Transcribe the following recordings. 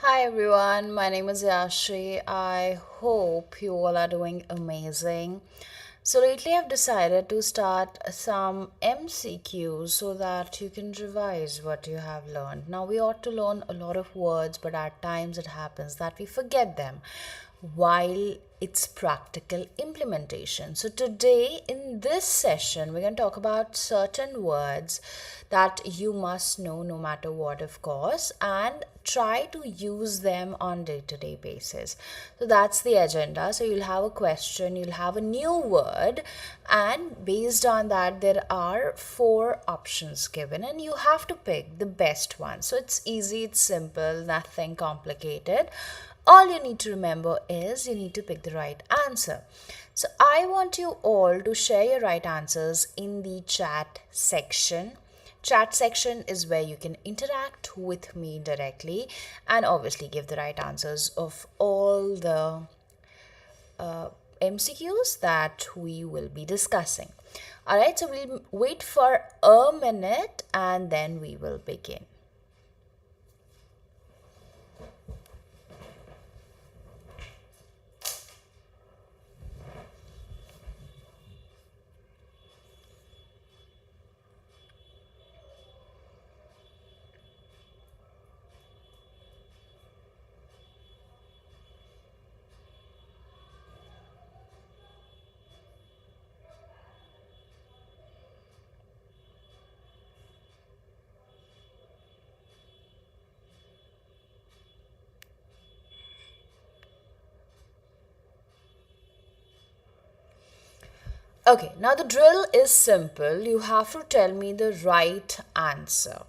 Hi everyone, my name is Yashi. I hope you all are doing amazing. So, lately I've decided to start some MCQs so that you can revise what you have learned. Now, we ought to learn a lot of words, but at times it happens that we forget them while it's practical implementation. So, today in this session, we're going to talk about certain words that you must know no matter what, of course, and try to use them on day-to-day basis. So that's the agenda. So you'll have a question, you'll have a new word, and based on that there are four options given and you have to pick the best one. So it's easy, it's simple, nothing complicated. All you need to remember is you need to pick the right answer. So I want you all to share your right answers in the chat section. Chat section is where you can interact with me directly and obviously give the right answers of all the MCQs that we will be discussing. Alright, so we'll wait for a minute and then we will begin. Okay, now the drill is simple. You have to tell me the right answer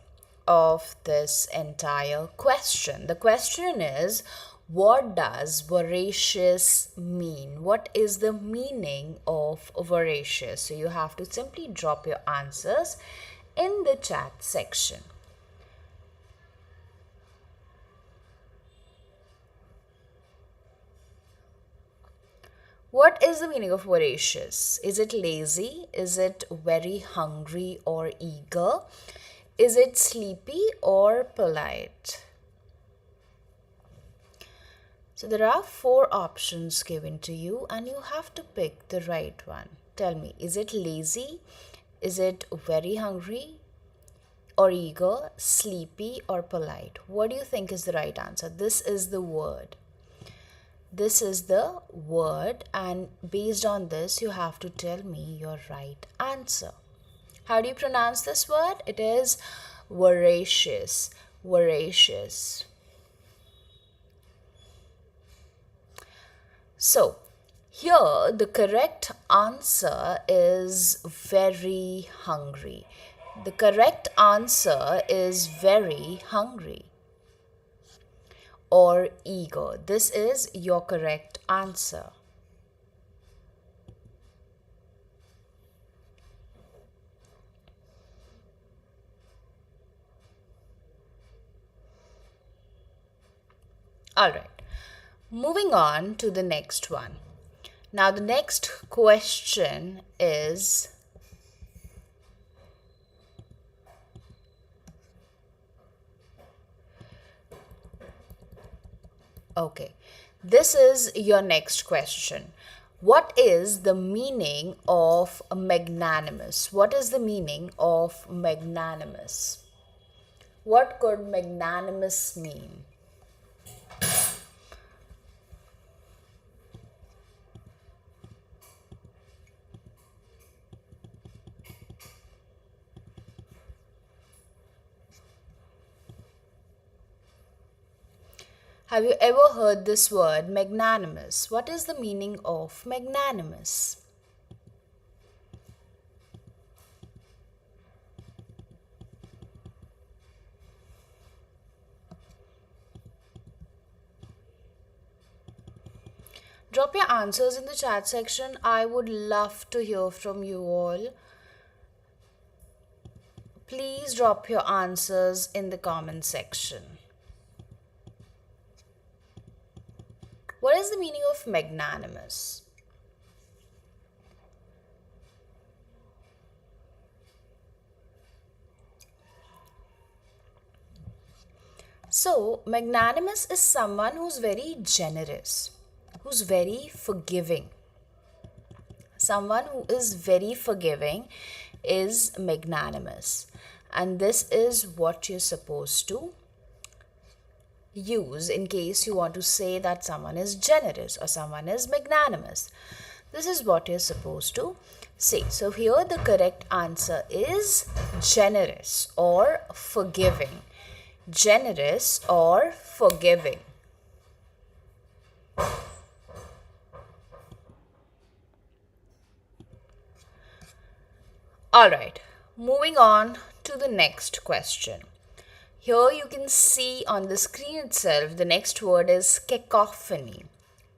of this entire question. The question is, what does voracious mean? What is the meaning of voracious? So you have to simply drop your answers in the chat section. What is the meaning of voracious? Is it lazy? Is it very hungry or eager? Is it sleepy or polite? So there are four options given to you and you have to pick the right one. Tell me, is it lazy? Is it very hungry or eager, sleepy or polite? What do you think is the right answer? This is the word. This is the word, and based on this, you have to tell me your right answer. How do you pronounce this word? It is voracious. Voracious. So, here the correct answer is very hungry. The correct answer is very hungry or eager. This is your correct answer. All right. Moving on to the next one. Now, the next question is okay. This is your next question. What is the meaning of magnanimous? What is the meaning of magnanimous? What could magnanimous mean? Have you ever heard this word magnanimous? What is the meaning of magnanimous? Drop your answers in the chat section. I would love to hear from you all. Please drop your answers in the comment section. What is the meaning of magnanimous? So, magnanimous is someone who's very generous, who's very forgiving. Someone who is very forgiving is magnanimous. And this is what you're supposed to use in case you want to say that someone is generous or someone is magnanimous. This is what you're supposed to say. So here the correct answer is generous or forgiving. Generous or forgiving. Alright, moving on to the next question. Here you can see on the screen itself, the next word is cacophony.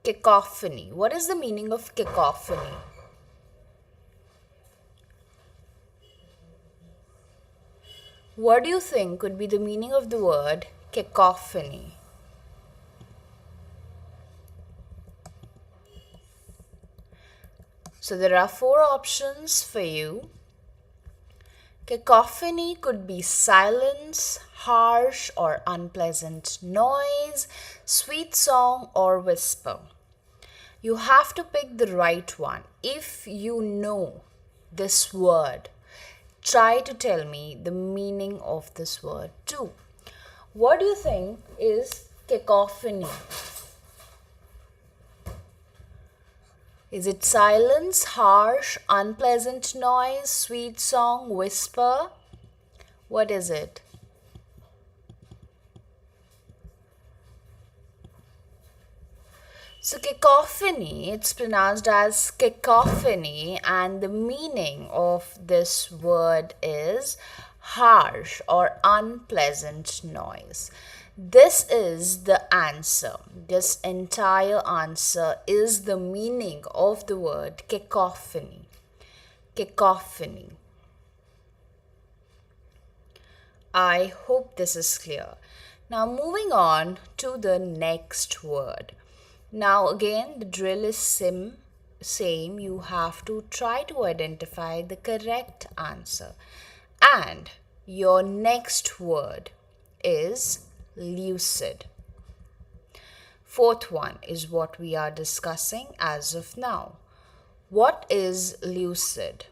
Cacophony. What is the meaning of cacophony? What do you think could be the meaning of the word cacophony? So there are four options for you. Cacophony could be silence, harsh or unpleasant noise, sweet song or whisper. You have to pick the right one. If you know this word, try to tell me the meaning of this word too. What do you think is cacophony? Is it silence, harsh, unpleasant noise, sweet song, whisper? What is it? So cacophony, it's pronounced as cacophony, and the meaning of this word is harsh or unpleasant noise. This is the answer. This entire answer is the meaning of the word cacophony. Cacophony. I hope this is clear. Now moving on to the next word. Now again the drill is same. You have to try to identify the correct answer. And your next word is lucid. Fourth one is what we are discussing as of now. What is lucid?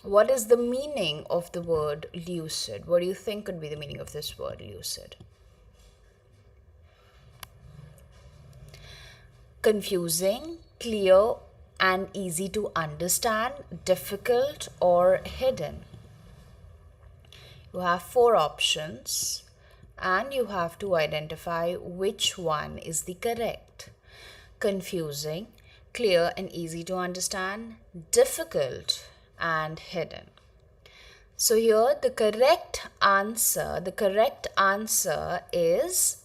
What is the meaning of the word lucid? What do you think could be the meaning of this word lucid? Confusing, clear and easy to understand, difficult or hidden. You have four options and you have to identify which one is the correct. Confusing, clear and easy to understand, difficult and hidden. So here the correct answer is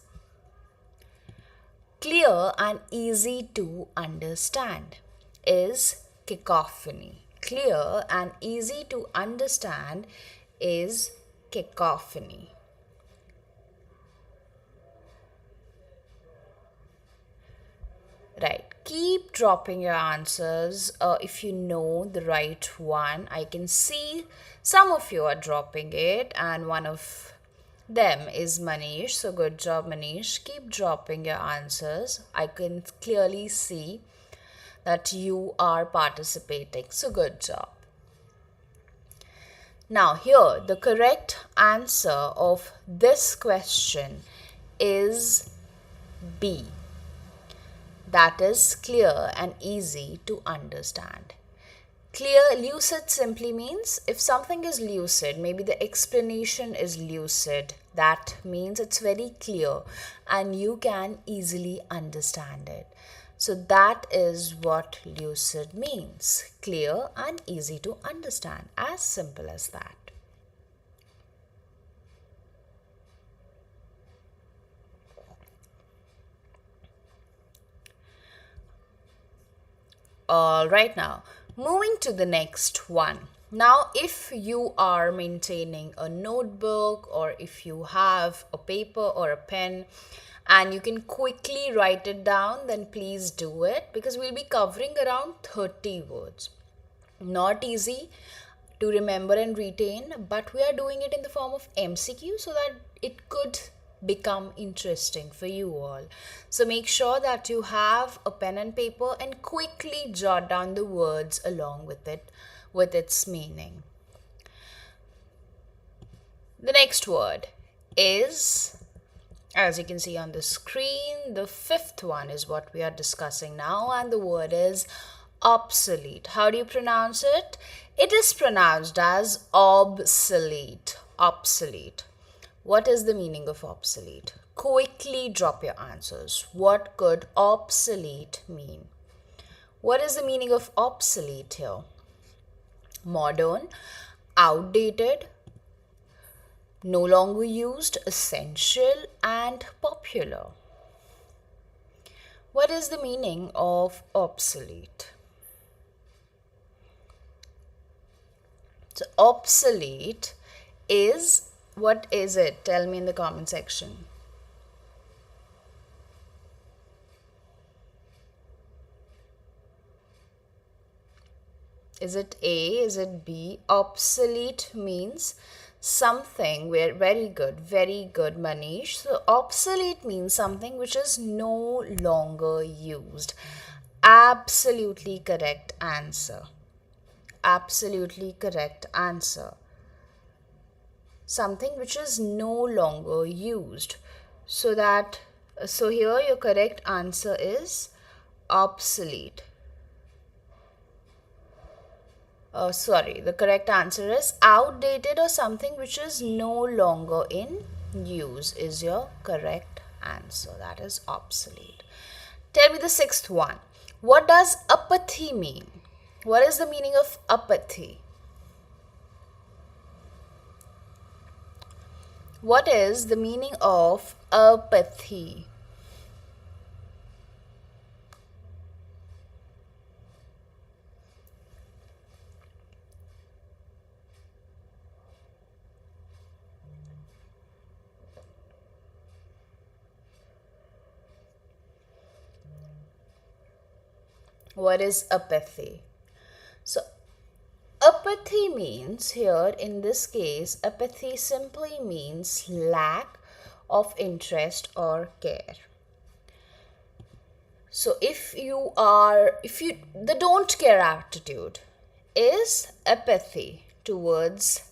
clear and easy to understand is cacophony. Clear and easy to understand is cacophony. Right. Keep dropping your answers if you know the right one. I can see some of you are dropping it, and one of them is Manish. So good job, Manish. Keep dropping your answers. I can clearly see that you are participating. So good job. Now here the correct answer of this question is B. That is clear and easy to understand. Clear, lucid simply means if something is lucid, maybe the explanation is lucid, that means it's very clear and you can easily understand it. So that is what lucid means. Clear and easy to understand. As simple as that. All right, now moving to the next one. Now if you are maintaining a notebook or if you have a paper or a pen and you can quickly write it down, then please do it, because we'll be covering around 30 words. Not easy to remember and retain, but we are doing it in the form of MCQ so that it could become interesting for you all. So make sure that you have a pen and paper and quickly jot down the words along with it, with its meaning. The next word is, as you can see on the screen, the fifth one is what we are discussing now, and the word is obsolete. How do you pronounce it? It is pronounced as obsolete. Obsolete. What is the meaning of obsolete? Quickly drop your answers. What could obsolete mean? What is the meaning of obsolete here? Modern, outdated, no longer used, essential, and popular. What is the meaning of obsolete? So obsolete is, what is it? Tell me in the comment section. Is it A? Is it B? Obsolete means something where, very good, Manish. So obsolete means something which is no longer used. Absolutely correct answer. Absolutely correct answer. Something which is no longer used. So here your correct answer is obsolete. The correct answer is outdated, or something which is no longer in use is your correct answer. That is obsolete. Tell me the sixth one. What does apathy mean? What is the meaning of apathy? What is the meaning of apathy? What is apathy? So apathy means here, in this case, apathy simply means lack of interest or care. So the don't care attitude is apathy towards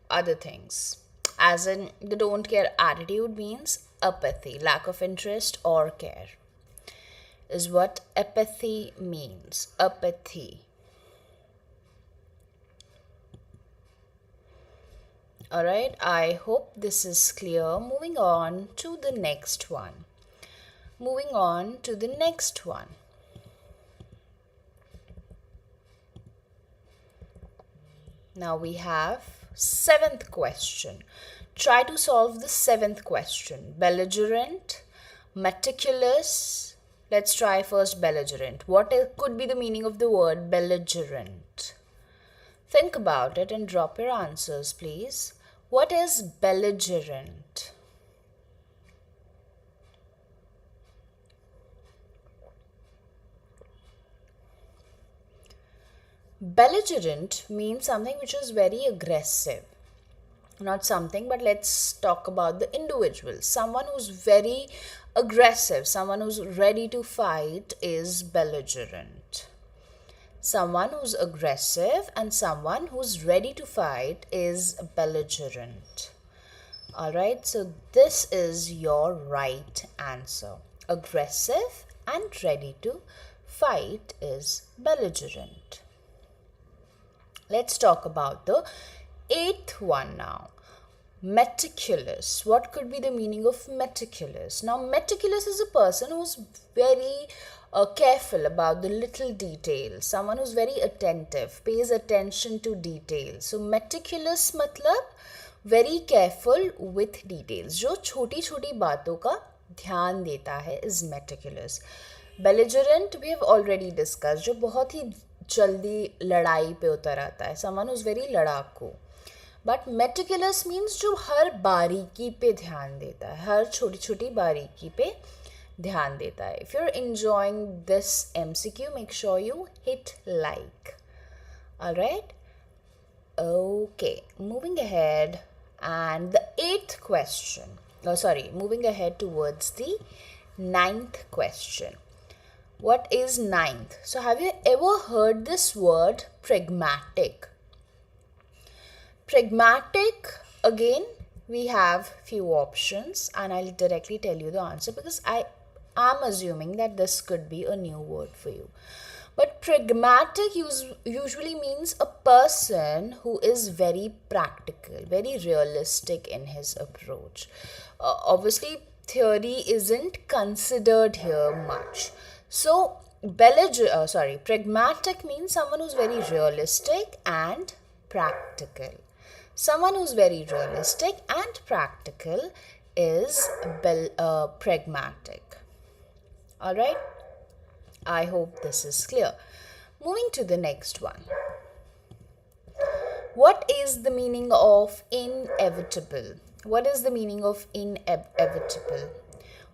other things. As in, the don't care attitude means apathy, lack of interest or care, is what apathy means. Apathy. Alright, I hope this is clear. Moving on to the next one. Now we have seventh question. Try to solve the seventh question. Belligerent, meticulous. Let's try first belligerent. What could be the meaning of the word belligerent? Think about it and drop your answers, please. What is belligerent? Belligerent means something which is very aggressive. Not something, but let's talk about the individual. Someone who's very aggressive, someone who's ready to fight is belligerent. Someone who's aggressive and someone who's ready to fight is belligerent. Alright, so this is your right answer. Aggressive and ready to fight is belligerent. Let's talk about the eighth one now. Meticulous. What could be the meaning of meticulous? Now, meticulous is a person who's very careful about the little details. Someone who's very attentive, pays attention to details. So, meticulous matlab very careful with details. जो छोटी छोटी बातों का ध्यान देता है is meticulous. Belligerent we have already discussed, जो बहुत ही जल्दी लड़ाई पे उतर आता है. Someone who's very लड़ाकू. बट मेटिकुलस मीन्स जो हर बारीकी पे ध्यान देता है, हर छोटी छोटी बारीकी पे ध्यान देता है. If you are enjoying this MCQ, make sure you hit like. Alright, okay, moving ahead. And the eighth question. moving ahead towards the ninth question. What is ninth? So have you ever heard this word pragmatic? Pragmatic, again, we have few options and I'll directly tell you the answer because I am assuming that this could be a new word for you. But pragmatic usually means a person who is very practical, very realistic in his approach. Obviously, theory isn't considered here much. So, pragmatic means someone who's very realistic and practical. Someone who's very realistic and practical is pragmatic. Alright? I hope this is clear. Moving to the next one. What is the meaning of inevitable? What is the meaning of inevitable?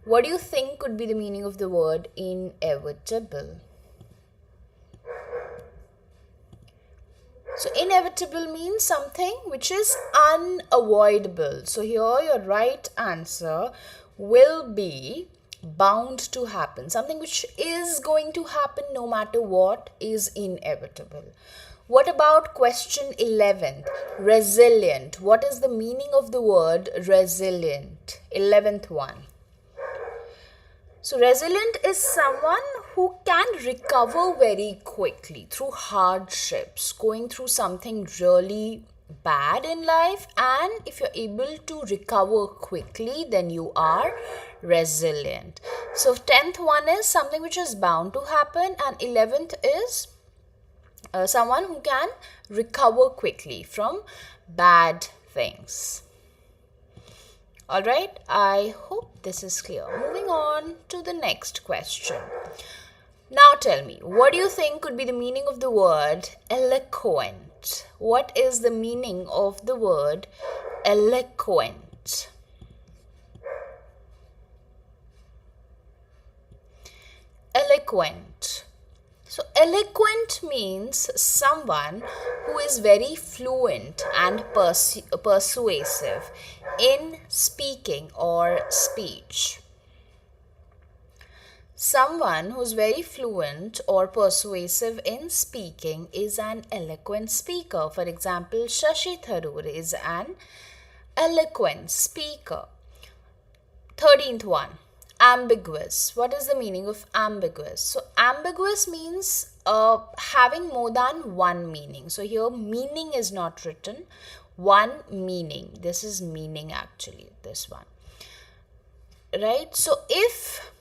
What do you think could be the meaning of the word inevitable? So inevitable means something which is unavoidable. So here your right answer will be bound to happen. Something which is going to happen no matter what is inevitable. What about question 11th? Resilient. What is the meaning of the word resilient? 11th one. So resilient is someone who can recover very quickly through hardships, going through something really bad in life, and if you're able to recover quickly, then you are resilient. So 10th one is something which is bound to happen, and 11th is someone who can recover quickly from bad things. Alright, I hope this is clear. Moving on to the next question. Now tell me, what do you think could be the meaning of the word eloquent? What is the meaning of the word eloquent? Eloquent. So eloquent means someone who is very fluent and persuasive in speaking or speech. Someone who's very fluent or persuasive in speaking is an eloquent speaker. For example, Shashi Tharoor is an eloquent speaker. 13th one. Ambiguous. What is the meaning of ambiguous? So ambiguous means having more than one meaning. So here meaning is not written. One meaning. This is meaning actually, this one. Right? So if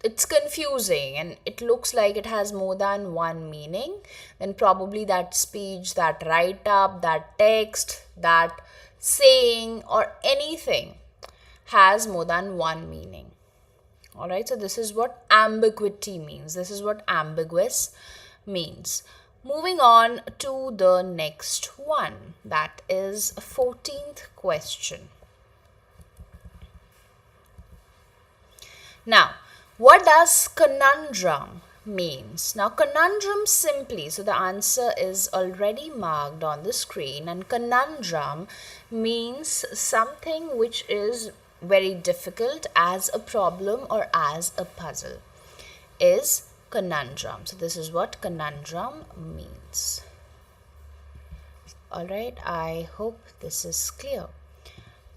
it's confusing and it looks like it has more than one meaning, then probably that speech, that write-up, that text, that saying or anything has more than one meaning. Alright, so this is what ambiguity means. This is what ambiguous means. Moving on to the next one, that is 14th question. Now, what does conundrum means? Now, conundrum simply, so the answer is already marked on the screen, and conundrum means something which is very difficult as a problem or as a puzzle is conundrum. So this is what conundrum means. Alright, I hope this is clear.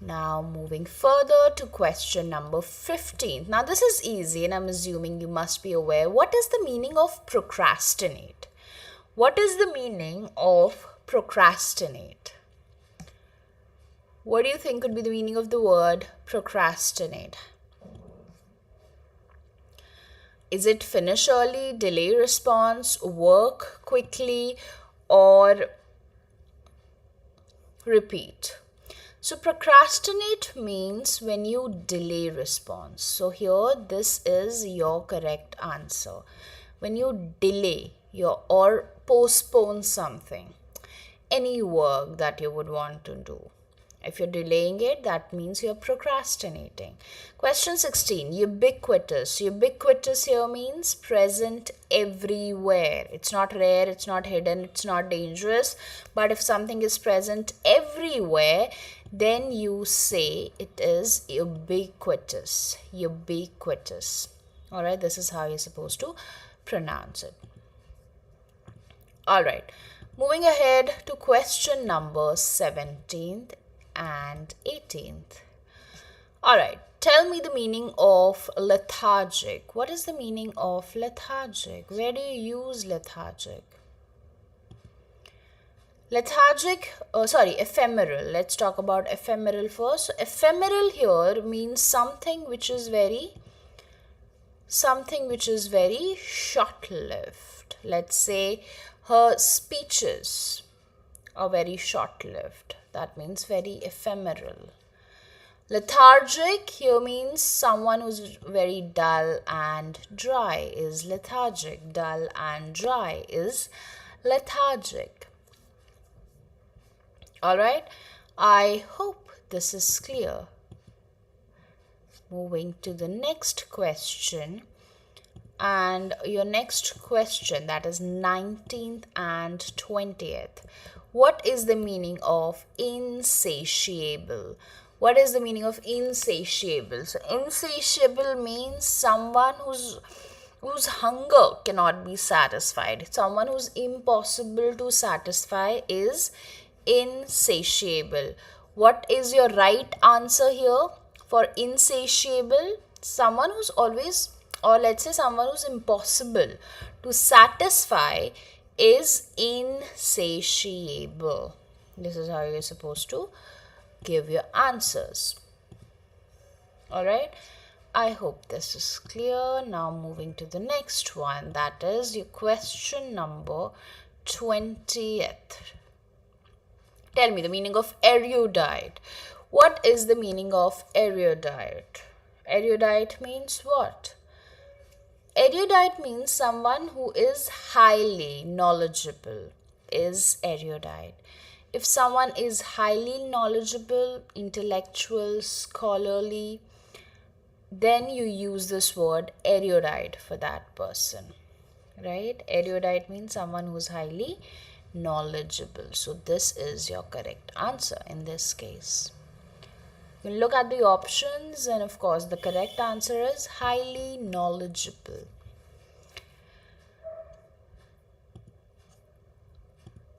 Now moving further to question number 15. Now this is easy and I'm assuming you must be aware. What is the meaning of procrastinate? What is the meaning of procrastinate? What do you think could be the meaning of the word procrastinate? Is it finish early, delay response, work quickly, or repeat? So procrastinate means when you delay response. So here this is your correct answer. When you delay or postpone something, any work that you would want to do. If you're delaying it, that means you're procrastinating. Question 16, ubiquitous. Ubiquitous here means present everywhere. It's not rare, it's not hidden, it's not dangerous. But if something is present everywhere, then you say it is ubiquitous. Ubiquitous. Alright, this is how you're supposed to pronounce it. Alright, moving ahead to question number 17th and 18th. Alright, tell me the meaning of lethargic. What is the meaning of lethargic? Where do you use lethargic? Ephemeral. Let's talk about ephemeral first. So ephemeral here means something which is very short-lived. Let's say her speeches are very short-lived. That means very ephemeral. Lethargic here means someone who's very dull and dry is lethargic. Dull and dry is lethargic. Alright, I hope this is clear. Moving to the next question. And your next question, that is 19th and 20th. What is the meaning of insatiable? What is the meaning of insatiable? So insatiable means someone whose hunger cannot be satisfied. Someone who's impossible to satisfy is insatiable. What is your right answer here for insatiable? Someone who's always, or let's say someone who's impossible to satisfy is insatiable. This is how you're supposed to give your answers. Alright, I hope this is clear. Now moving to the next one, that is your question number 20th. Tell me the meaning of erudite. What is the meaning of erudite? Erudite means what? Erudite means someone who is highly knowledgeable is erudite. If someone is highly knowledgeable, intellectual, scholarly, then you use this word erudite for that person. Right? Erudite means someone who is highly knowledgeable. So this is your correct answer in this case. You can look at the options, and of course the correct answer is highly knowledgeable.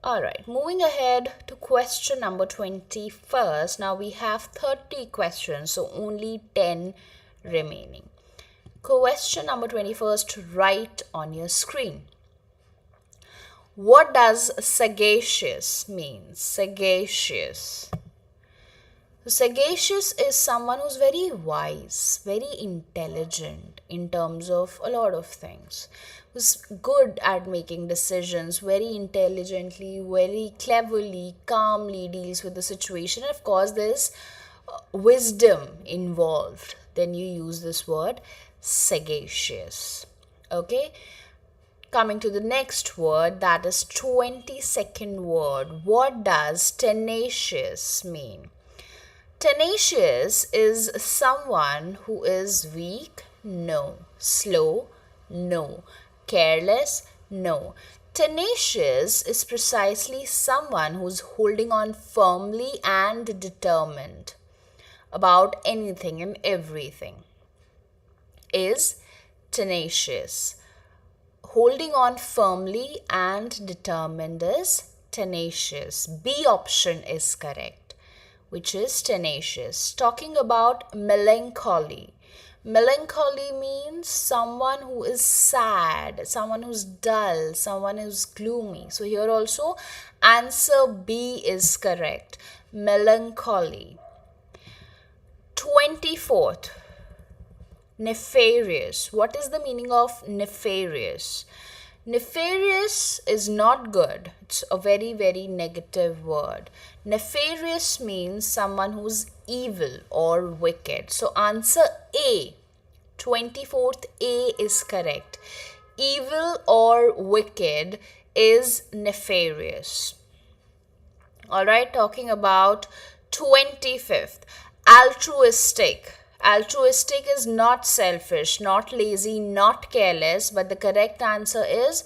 Alright, moving ahead to question number 21st. Now we have 30 questions, so only 10 remaining. Question number 21st, right on your screen. What does sagacious mean? Sagacious. So sagacious is someone who's very wise, very intelligent in terms of a lot of things. Who's good at making decisions, very intelligently, very cleverly, calmly deals with the situation. And of course, there's wisdom involved. Then you use this word sagacious. Okay? Coming to the next word, that is 22nd word. What does tenacious mean? Tenacious is someone who is weak, no. Slow, no. Careless, no. Tenacious is precisely someone who's holding on firmly and determined about anything and everything. Is tenacious. Holding on firmly and determined is tenacious. B option is correct, which is tenacious. Talking about melancholy. Melancholy means someone who is sad, someone who's dull, someone who's gloomy. So here also answer B is correct. Melancholy. 24th. Nefarious. What is the meaning of nefarious? Nefarious is not good. It's a very, very negative word. Nefarious means someone who's evil or wicked. So answer A, 24th A is correct. Evil or wicked is nefarious. Alright, talking about 25th. Altruistic. Altruistic is not selfish, not lazy, not careless, but the correct answer is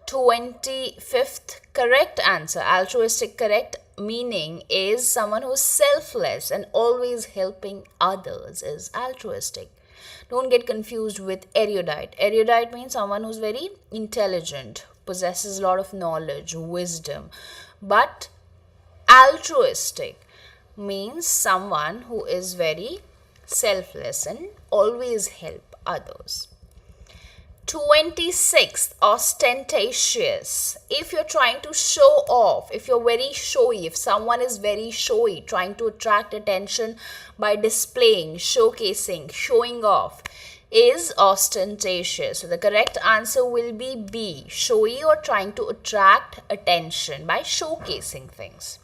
25th correct answer. Altruistic correct meaning is someone who's selfless and always helping others is altruistic. Don't get confused with erudite. Erudite means someone who's very intelligent, possesses a lot of knowledge, wisdom. But altruistic means someone who is very selfless and always help others. 26th, ostentatious. If you're trying to show off, if you're very showy, if someone is very showy, trying to attract attention by displaying, showcasing, showing off, is ostentatious. So the correct answer will be B, showy or trying to attract attention by showcasing things.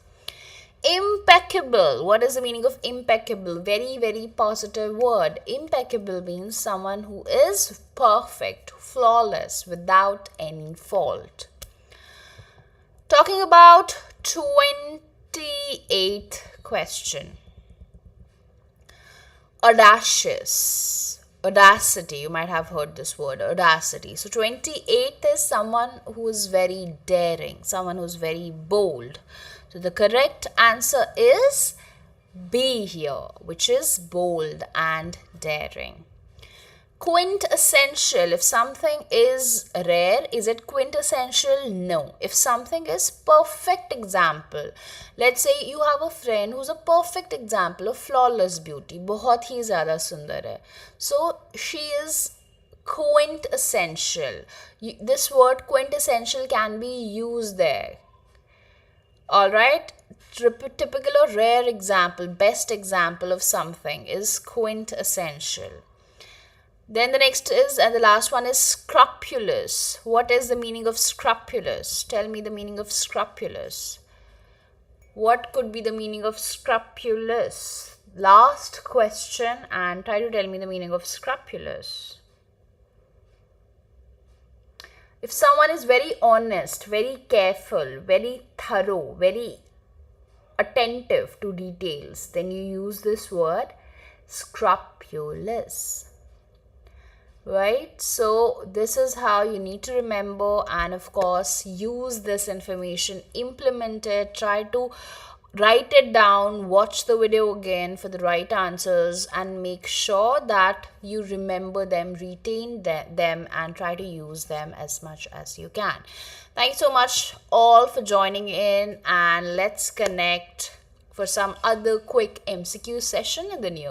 Impeccable. What is the meaning of impeccable? Very, very positive word. Impeccable means someone who is perfect, flawless, without any fault. Talking about 28th question. Audacious. Audacity. You might have heard this word, audacity. So 28th is someone who is very daring, someone who is very bold. So the correct answer is B here, which is bold and daring. Quintessential. If something is rare, is it quintessential? No. If something is perfect example, let's say you have a friend who's a perfect example of flawless beauty, बहुत ही ज़्यादा सुंदर है. So she is quintessential. This word quintessential can be used there. Alright, typical or rare example, best example of something is quintessential. Then the next is, and the last one is scrupulous. What is the meaning of scrupulous? Tell me the meaning of scrupulous. What could be the meaning of scrupulous? Last question, and try to tell me the meaning of scrupulous. If someone is very honest, very careful, very thorough, very attentive to details, then you use this word scrupulous. Right? So this is how you need to remember, and of course use this information, implement it, try to write it down, watch the video again for the right answers, and make sure that you remember them, retain them, and try to use them as much as you can. Thanks so much all for joining in, and let's connect for some other quick MCQ session in the near future.